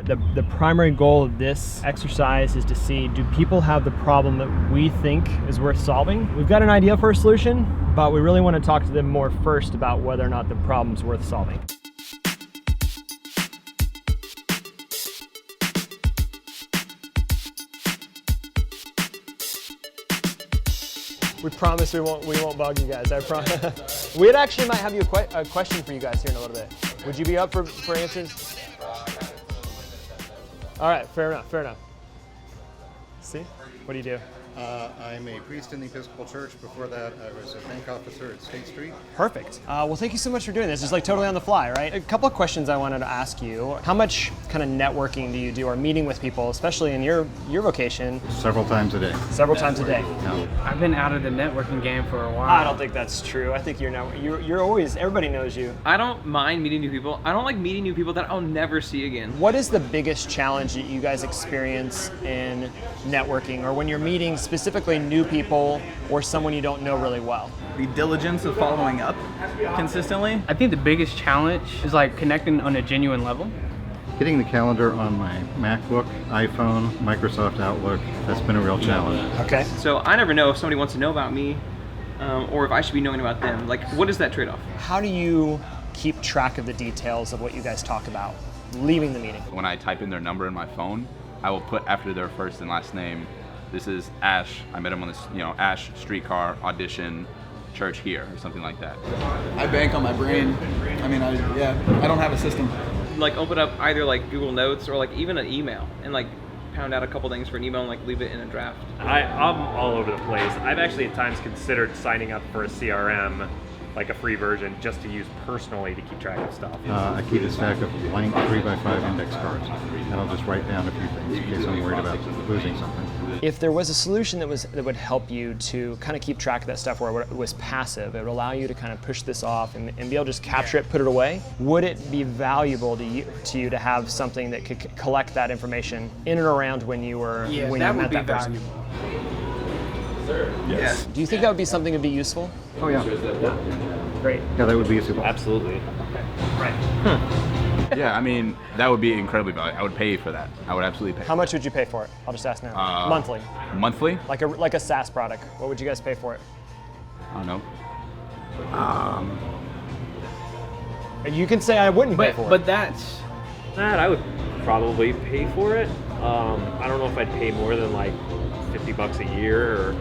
The primary goal of this exercise is to see, do people have the problem that we think is worth solving? We've got an idea for a solution, but we really want to talk to them more first about whether or not the problem's worth solving. We promise we won't bug you guys, I promise. We actually might have a question for you guys here in a little bit. Would you be up for answers? All right, fair enough. See, what do you do? I'm a priest in the Episcopal Church. Before that, I was a bank officer at State Street. Perfect. Well, thank you so much for doing this. It's like totally on the fly, right? A couple of questions I wanted to ask you. How much kind of networking do you do or meeting with people, especially in your vocation? Several times a day. Several times a day. No. I've been out of the networking game for a while. I don't think that's true. I think you're always, everybody knows you. I don't mind meeting new people. I don't like meeting new people that I'll never see again. What is the biggest challenge that you guys experience in networking, or when you're meeting specifically new people or someone you don't know really well? The diligence of following up consistently. I think the biggest challenge is like connecting on a genuine level. Getting the calendar on my MacBook, iPhone, Microsoft Outlook, that's been a real challenge. Okay. So I never know if somebody wants to know about me or if I should be knowing about them. Like, what is that trade-off? How do you keep track of the details of what you guys talk about leaving the meeting? When I type in their number in my phone, I will put after their first and last name, this is Ash. I met him on this, Ash streetcar audition, church here, or something like that. I bank on my brain. I mean, I don't have a system. Like, open up either like Google Notes or like even an email and like pound out a couple things for an email and like leave it in a draft. I'm all over the place. I've actually at times considered signing up for a CRM, like a free version, just to use personally to keep track of stuff. I keep a stack of blank 3x5 index cards, and I'll just write down a few things in case I'm worried about losing something. If there was a solution that would help you to kind of keep track of that stuff where it was passive, it would allow you to kind of push this off and be able to just capture it, put it away, would it be valuable to you to have something that could collect that information in and around when you met that person? Yes. Do you think that would be something that would be useful? Oh yeah. Great. Yeah, that would be useful. Absolutely. Right. Yeah, I mean, that would be incredibly valuable. I would pay for that. I would absolutely pay. How much would you pay for it? I'll just ask now. Monthly. Monthly? Like a SaaS product. What would you guys pay for it? I don't know. You can say I wouldn't pay for it. But that's That I would probably pay for it. I don't know if I'd pay more than like $50 a year or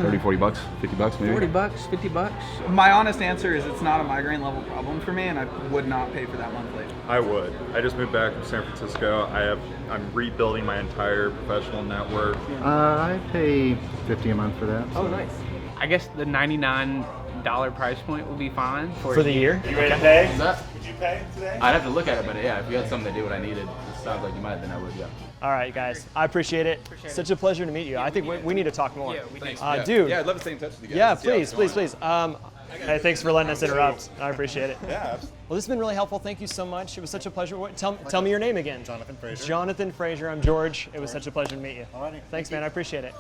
30, 40 bucks, 50 bucks maybe. $40, $50. My honest answer is it's not a migraine level problem for me, and I would not pay for that monthly. I would. I just moved back from San Francisco. I'm rebuilding my entire professional network. I pay $50 a month for that. Oh, nice. I guess the $99 price point will be fine For the year? You ready to pay? Would you pay today? I'd have to look at it, but yeah, if you had something to do what I needed, it sounds like you might, then I would, yeah. All right, guys. I appreciate it. Such a pleasure to meet you. I think we need to talk more. Yeah, we do. Dude. Yeah, I'd love to stay in touch with you guys. Yeah, See how it's please. going. Hey, thanks for letting us interrupt. I appreciate it. Yeah, absolutely. Well, this has been really helpful. Thank you so much. It was such a pleasure. Tell me your name again. Jonathan Fraser. Jonathan Fraser. I'm George. It was such a pleasure to meet you. Thanks, man. I appreciate it.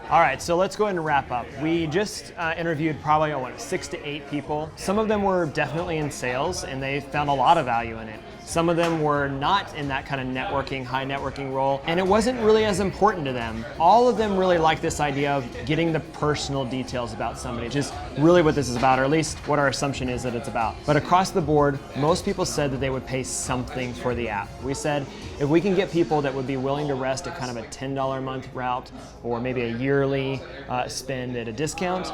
All right, so let's go ahead and wrap up. We just interviewed probably 6 to 8 people. Some of them were definitely in sales, and they found a lot of value in it. Some of them were not in that kind of networking, high networking role, and it wasn't really as important to them. All of them really like this idea of getting the personal details about somebody, which is really what this is about, or at least what our assumption is that it's about. But across the board, most people said that they would pay something for the app. We said, if we can get people that would be willing to rest at kind of a $10 a month route, or maybe a yearly spend at a discount,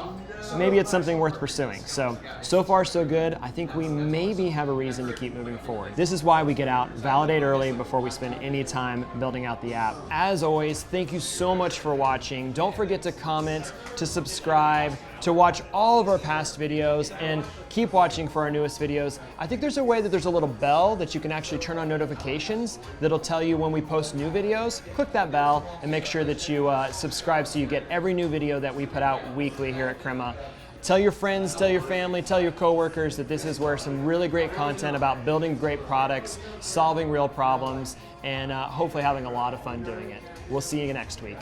maybe it's something worth pursuing. So far so good. I think we maybe have a reason to keep moving forward. This is why we get out, validate early before we spend any time building out the app. As always, thank you so much for watching. Don't forget to comment, to subscribe, to watch all of our past videos, and keep watching for our newest videos. I think there's a way that there's a little bell that you can actually turn on notifications that'll tell you when we post new videos. Click that bell and make sure that you subscribe so you get every new video that we put out weekly here at Crema. Tell your friends, tell your family, tell your coworkers that this is where some really great content about building great products, solving real problems, and hopefully having a lot of fun doing it. We'll see you next week.